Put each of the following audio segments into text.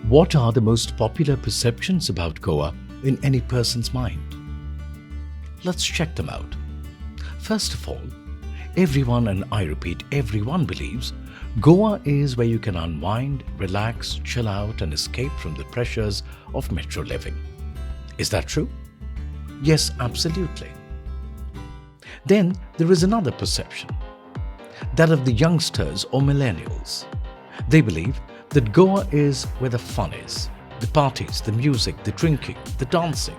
What are the most popular perceptions about Goa in any person's mind? Let's check them out. First of all, everyone, and I repeat, everyone believes Goa is where you can unwind, relax, chill out and escape from the pressures of metro living. Is that true? Yes, absolutely. Then there is another perception, that of the youngsters or millennials. They believe that Goa is where the fun is, the parties, the music, the drinking, the dancing.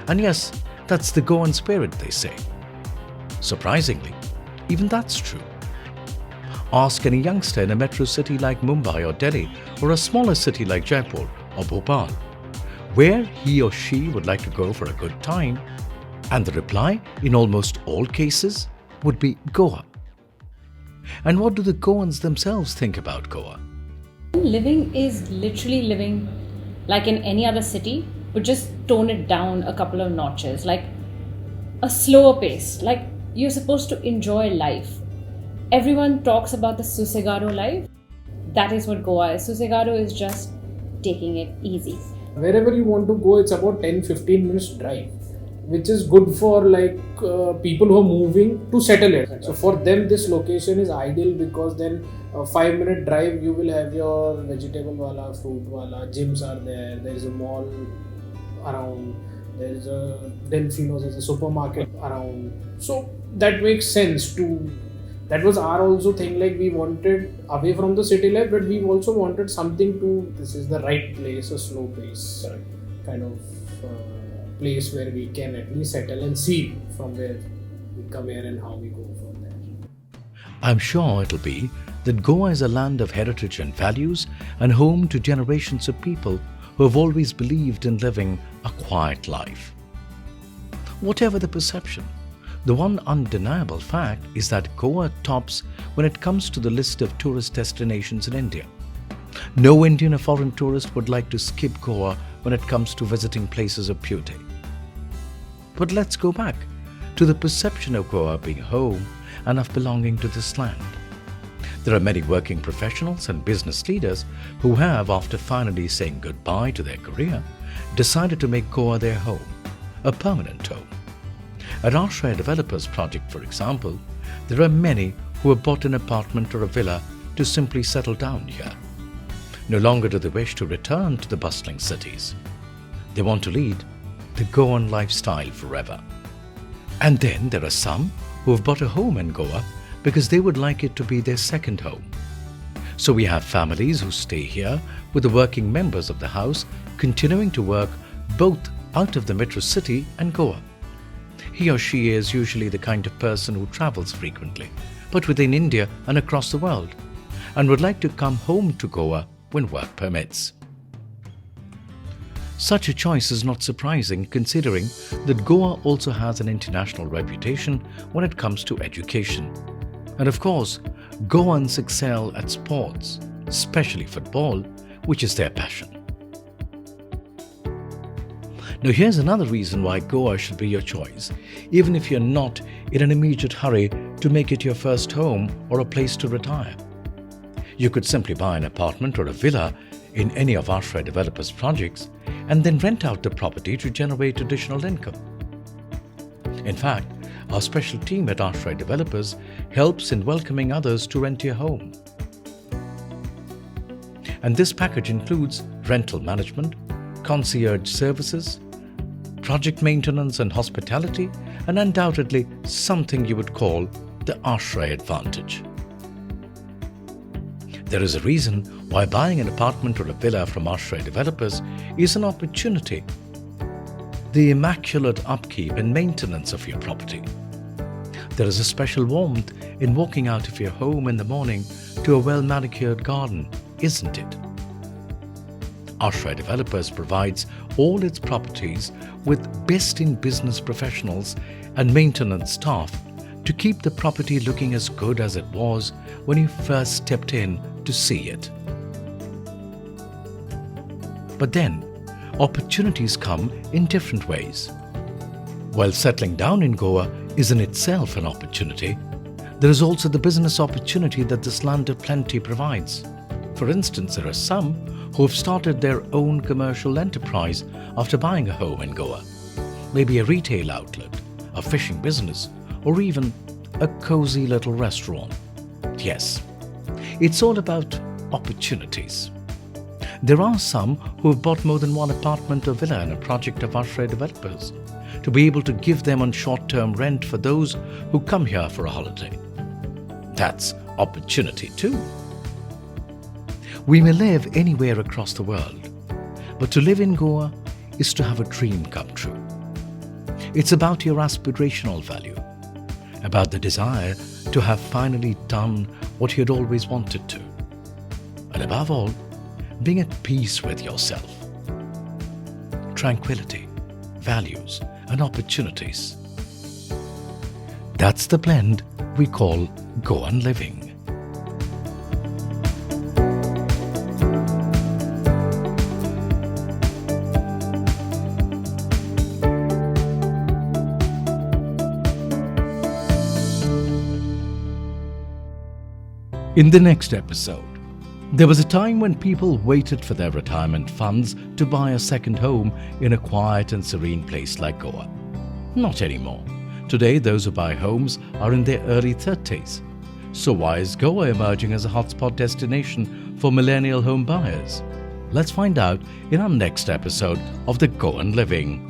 And yes, that's the Goan spirit, they say. Surprisingly, even that's true. Ask any youngster in a metro city like Mumbai or Delhi, or a smaller city like Jaipur or Bhopal, where he or she would like to go for a good time, and the reply, in almost all cases, would be Goa. And what do the Goans themselves think about Goa? Living is literally living like in any other city, but just tone it down a couple of notches, like a slower pace, like you're supposed to enjoy life. Everyone talks about the Susegado life. That is what Goa is. Susegado is just taking it easy. Wherever you want to go, it's about 10-15 minutes drive, which is good for people who are moving to settle it. So for them, this location is ideal because then a 5-minute drive, you will have your vegetable wala, fruit wala, gyms are there is a mall around, there is a Delfinos, there's a supermarket around. So that makes sense to, that was our also thing, like we wanted away from the city life, but we also wanted something to, this is the right place, a slow pace kind of place where we can at least settle and see from where we come here and how we go from there. I'm sure it'll be that Goa is a land of heritage and values and home to generations of people who have always believed in living a quiet life. Whatever the perception, the one undeniable fact is that Goa tops when it comes to the list of tourist destinations in India. No Indian or foreign tourist would like to skip Goa when it comes to visiting places of beauty. But let's go back to the perception of Goa being home and of belonging to this land. There are many working professionals and business leaders who have, after finally saying goodbye to their career, decided to make Goa their home, a permanent home. At Ashray Developers project, for example, there are many who have bought an apartment or a villa to simply settle down here. No longer do they wish to return to the bustling cities. They want to lead the Goan lifestyle forever. And then there are some who have bought a home in Goa because they would like it to be their second home. So we have families who stay here with the working members of the house continuing to work both out of the metro city and Goa. He or she is usually the kind of person who travels frequently, but within India and across the world, and would like to come home to Goa when work permits. Such a choice is not surprising considering that Goa also has an international reputation when it comes to education. And of course, Goans excel at sports, especially football, which is their passion. Now here's another reason why Goa should be your choice, even if you're not in an immediate hurry to make it your first home or a place to retire. You could simply buy an apartment or a villa in any of Ashray Developers projects and then rent out the property to generate additional income. In fact, our special team at Ashray Developers helps in welcoming others to rent your home. And this package includes rental management, concierge services, project maintenance and hospitality, and undoubtedly something you would call the Ashray advantage. There is a reason why buying an apartment or a villa from Ashray Developers is an opportunity. The immaculate upkeep and maintenance of your property. There is a special warmth in walking out of your home in the morning to a well-manicured garden, isn't it? Ashray Developers provides all its properties with best-in-business professionals and maintenance staff to keep the property looking as good as it was when you first stepped in to see it. But then, opportunities come in different ways. While settling down in Goa is in itself an opportunity, there is also the business opportunity that this land of plenty provides. For instance, there are some who have started their own commercial enterprise after buying a home in Goa. Maybe a retail outlet, a fishing business, or even a cozy little restaurant. Yes, it's all about opportunities. There are some who have bought more than one apartment or villa in a project of Ashray Developers to be able to give them on short-term rent for those who come here for a holiday. That's opportunity too. We may live anywhere across the world, but to live in Goa is to have a dream come true. It's about your aspirational value, about the desire to have finally done what you had always wanted to, and above all, being at peace with yourself. Tranquility, values, and opportunities. That's the blend we call Goan Living. In the next episode, there was a time when people waited for their retirement funds to buy a second home in a quiet and serene place like Goa. Not anymore. Today, those who buy homes are in their early 30s. So why is Goa emerging as a hotspot destination for millennial home buyers? Let's find out in our next episode of the Goan Living.